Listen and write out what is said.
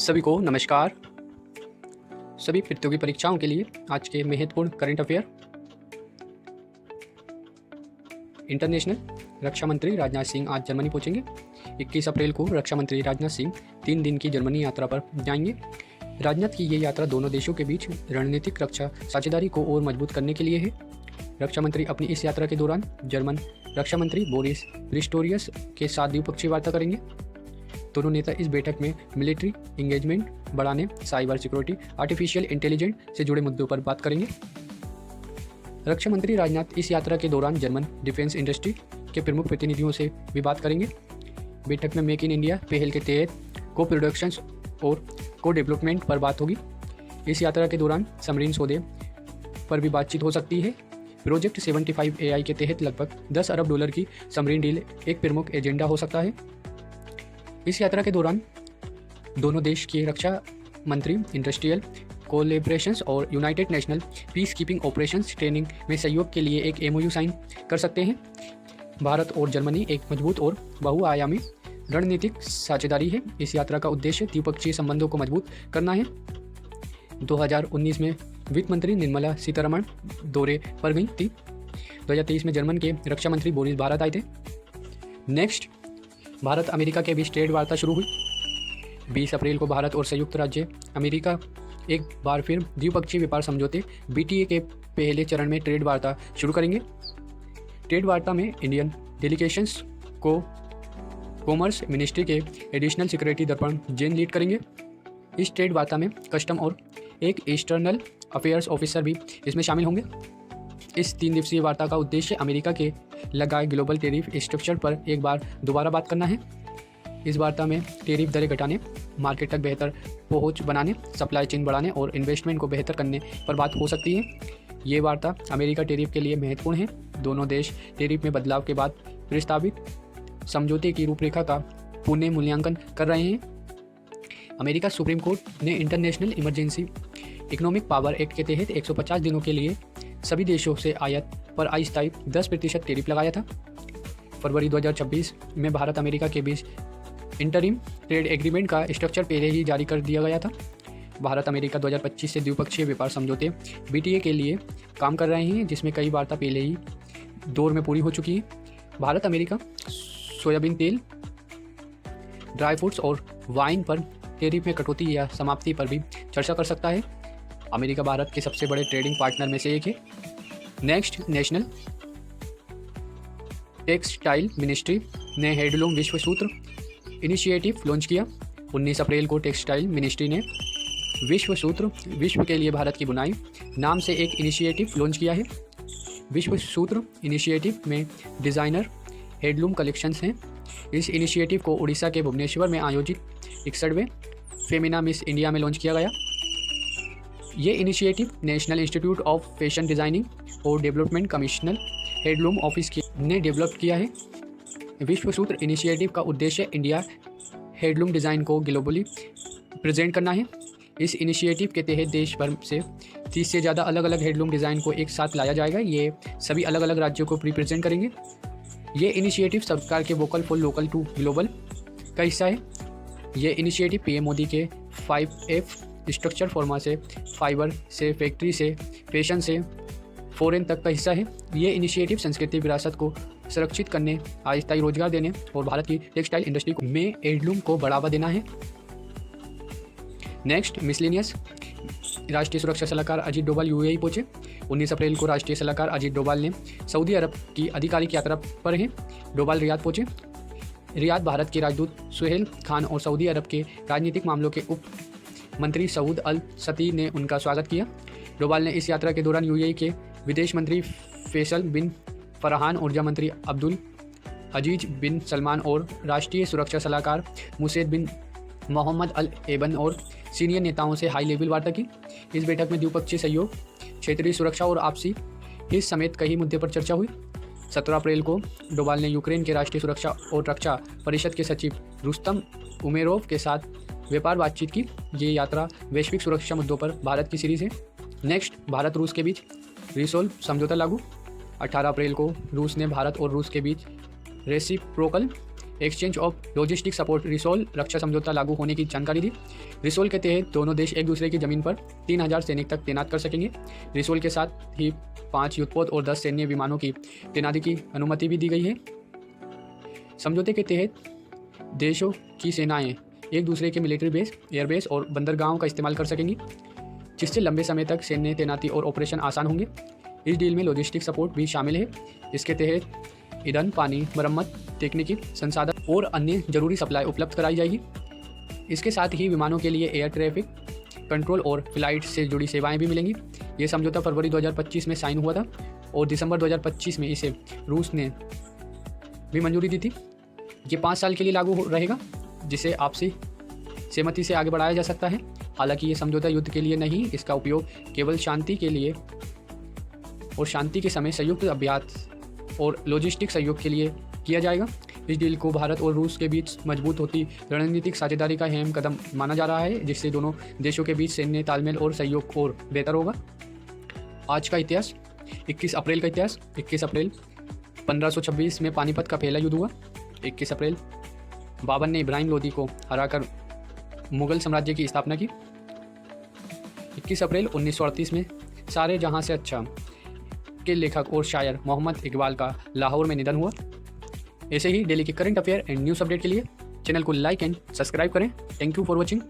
सभी को नमस्कार। सभी प्रतियोगी परीक्षाओं के लिए आज के महत्वपूर्ण करंट अफेयर। इंटरनेशनल रक्षा मंत्री राजनाथ सिंह आज जर्मनी पहुंचेंगे। 21 अप्रैल को रक्षा मंत्री राजनाथ सिंह 3 दिन की जर्मनी यात्रा पर जाएंगे। राजनाथ की ये यात्रा दोनों देशों के बीच रणनीतिक रक्षा साझेदारी को और मजबूत करने के लिए है। रक्षा मंत्री अपनी इस यात्रा के दौरान जर्मन रक्षा मंत्री बोरिस पिस्टोरियस के साथ द्विपक्षीय वार्ता करेंगे। दोनों नेता इस बैठक में मिलिट्री इंगेजमेंट बढ़ाने, साइबर सिक्योरिटी, आर्टिफिशियल इंटेलिजेंस से जुड़े मुद्दों पर बात करेंगे। रक्षा मंत्री राजनाथ इस यात्रा के दौरान जर्मन डिफेंस इंडस्ट्री के प्रमुख प्रतिनिधियों से भी बात करेंगे। बैठक में मेक इन इंडिया पहल के तहत को प्रोडक्शन और को डेवलपमेंट पर बात होगी। इस यात्रा के दौरान समरीन सौदे पर भी बातचीत हो सकती है। प्रोजेक्ट 75 AI के तहत लगभग $10 अरब की समरीन डील एक प्रमुख एजेंडा हो सकता है। इस यात्रा के दौरान दोनों देश के रक्षा मंत्री इंडस्ट्रियल कोलैबोरेशंस और United national peace keeping operations training में सहयोग के लिए एक MOU साइन कर सकते हैं। भारत और जर्मनी एक मजबूत और बहुआयामी रणनीतिक साझेदारी है। इस यात्रा का उद्देश्य द्विपक्षीय संबंधों को मजबूत करना है। 2019 में वित्त मंत्री निर्मला सीतारमण दौरे पर गई थी। 2023 में जर्मन के रक्षा मंत्री बोरिस भारत आए थे। नेक्स्ट, भारत अमेरिका के बीच ट्रेड वार्ता शुरू हुई। 20 अप्रैल को भारत और संयुक्त राज्य अमेरिका एक बार फिर द्विपक्षीय व्यापार समझौते BTA के पहले चरण में ट्रेड वार्ता शुरू करेंगे। ट्रेड वार्ता में इंडियन डेलीगेशंस को कॉमर्स मिनिस्ट्री के एडिशनल सिक्योरिटी दर्पण जैन लीड करेंगे। इस ट्रेड वार्ता में कस्टम और एक एक्सटर्नल अफेयर्स ऑफिसर भी इसमें शामिल होंगे। इस 3 दिवसीय वार्ता का उद्देश्य अमेरिका के लगाए ग्लोबल टेरिफ स्ट्रक्चर पर एक बार दोबारा बात करना है। इस वार्ता में टेरिफ दरें घटाने, मार्केट तक बेहतर पहुंच बनाने, सप्लाई चेन बढ़ाने और इन्वेस्टमेंट को बेहतर करने पर बात हो सकती है। ये वार्ता अमेरिका टेरिफ के लिए महत्वपूर्ण है। दोनों देश टेरिफ में बदलाव के बाद प्रस्तावित समझौते की रूपरेखा का पुनः मूल्यांकन कर रहे हैं। अमेरिका सुप्रीम कोर्ट ने international emergency economic power act के तहत 150 दिनों के लिए सभी देशों से आयात पर अस्थायी 10% टेरिफ लगाया था। फरवरी 2026 में भारत अमेरिका के बीच इंटरिम ट्रेड एग्रीमेंट का स्ट्रक्चर पहले ही जारी कर दिया गया था। भारत अमेरिका 2025 से द्विपक्षीय व्यापार समझौते BTA के लिए काम कर रहे हैं, जिसमें कई वार्ता पहले ही दौर में पूरी हो चुकी है। भारत अमेरिका सोयाबीन तेल, ड्राई फ्रूट्स और वाइन पर टेरिफ में कटौती या समाप्ति पर भी चर्चा कर सकता है। अमेरिका भारत के सबसे बड़े ट्रेडिंग पार्टनर में से एक है। नेक्स्ट, नेशनल टेक्सटाइल मिनिस्ट्री ने हैंडलूम विश्व सूत्र इनिशिएटिव लॉन्च किया। 19 अप्रैल को टेक्सटाइल मिनिस्ट्री ने विश्व सूत्र विश्व के लिए भारत की बुनाई नाम से एक इनिशिएटिव लॉन्च किया है। विश्व सूत्र इनिशिएटिव में डिज़ाइनर हैंडलूम कलेक्शंस हैं। इस इनिशिएटिव को उड़ीसा के भुवनेश्वर में आयोजित 61वें फेमिना मिस इंडिया में लॉन्च किया गया। ये initiative national institute of fashion designing और डेवलपमेंट कमिश्नर हैंडलूम ऑफिस ने डेवलप किया है। विश्व सूत्र इनिशिएटिव का उद्देश्य इंडिया हैंडलूम डिज़ाइन को ग्लोबली प्रेजेंट करना है। इस इनिशिएटिव के तहत देश भर से 30 से ज़्यादा अलग अलग हैंडलूम डिज़ाइन को एक साथ लाया जाएगा। ये सभी अलग अलग राज्यों को रिप्रेजेंट करेंगे। ये इनिशिएटिव सरकार के vocal for local to global का हिस्सा है। ये इनिशिएटिव PM मोदी के 5F स्ट्रक्चर फॉर्मा से फाइबर से फैक्ट्री से फैशन से फॉरेन तक का हिस्सा है। ये इनिशिएटिव संस्कृति विरासत को सुरक्षित करने, अस्थायी रोजगार देने और भारत की टेक्सटाइल इंडस्ट्री में हैंडलूम को बढ़ावा देना है। नेक्स्ट, मिसलेनियस राष्ट्रीय सुरक्षा सलाहकार अजीत डोभाल UAE पहुंचे। 19 अप्रैल को राष्ट्रीय सलाहकार अजीत डोभाल ने सऊदी अरब की आधिकारिक यात्रा पर हैं। डोभाल रियाद पहुंचे। रियाद भारत के राजदूत सुहेल खान और सऊदी अरब के राजनीतिक मामलों के उप मंत्री सऊद अल सती ने उनका स्वागत किया। डोभाल ने इस यात्रा के दौरान UAE के विदेश मंत्री फैसल बिन फरहान, ऊर्जा मंत्री अब्दुल अजीज बिन सलमान और राष्ट्रीय सुरक्षा सलाहकार मुसैद बिन मोहम्मद अल एबन और सीनियर नेताओं से हाई लेवल वार्ता की। इस बैठक में द्विपक्षीय सहयोग, क्षेत्रीय सुरक्षा और आपसी हित समेत कई मुद्दे पर चर्चा हुई। 17 अप्रैल को डोभाल ने यूक्रेन के राष्ट्रीय सुरक्षा और रक्षा परिषद के सचिव रुस्तम उमेरोव के साथ व्यापार बातचीत की। ये यात्रा वैश्विक सुरक्षा मुद्दों पर भारत की सीरीज है। नेक्स्ट, भारत रूस के बीच रिसोल्व समझौता लागू। 18 अप्रैल को रूस ने भारत और रूस के बीच reciprocal exchange of logistic support RELOS रक्षा समझौता लागू होने की जानकारी दी। रिसोल के तहत दोनों देश एक दूसरे की ज़मीन पर 3000 सैनिक तक तैनात कर सकेंगे। रिसोल के साथ ही 5 युद्धपोत और 10 सैन्य विमानों की तैनाती की अनुमति भी दी गई है। समझौते के तहत देशों की सेनाएं एक दूसरे के मिलिट्री बेस, एयरबेस और बंदरगाहों का इस्तेमाल कर सकेंगी, जिससे लंबे समय तक सैन्य तैनाती और ऑपरेशन आसान होंगे। इस डील में लॉजिस्टिक सपोर्ट भी शामिल है। इसके तहत ईंधन, पानी, मरम्मत, तकनीकी संसाधन और अन्य जरूरी सप्लाई उपलब्ध कराई जाएगी। इसके साथ ही विमानों के लिए एयर ट्रैफिक कंट्रोल और फ्लाइट से जुड़ी सेवाएं भी मिलेंगी। ये समझौता फरवरी 2025 में साइन हुआ था और दिसंबर 2025 में इसे रूस ने भी मंजूरी दी थी। ये 5 साल के लिए लागू रहेगा, जिसे आपसी सहमति से आगे बढ़ाया जा सकता है। हालांकि ये समझौता युद्ध के लिए नहीं, इसका उपयोग केवल शांति के लिए और शांति के समय संयुक्त अभ्यास और लॉजिस्टिक सहयोग के लिए किया जाएगा। इस डील को भारत और रूस के बीच मजबूत होती रणनीतिक साझेदारी का अहम कदम माना जा रहा है, जिससे दोनों देशों के बीच सैन्य तालमेल और सहयोग और बेहतर होगा। आज का इतिहास, 21 अप्रैल का इतिहास। 21 अप्रैल 1526 में पानीपत का पहला युद्ध हुआ। 21 अप्रैल बाबर ने इब्राहिम लोदी को हराकर मुगल साम्राज्य की स्थापना की। 21 अप्रैल 1938 में सारे जहां से अच्छा के लेखक और शायर मोहम्मद इकबाल का लाहौर में निधन हुआ। ऐसे ही डेली के current affair and news update के लिए चैनल को लाइक एंड सब्सक्राइब करें। Thank you for watching.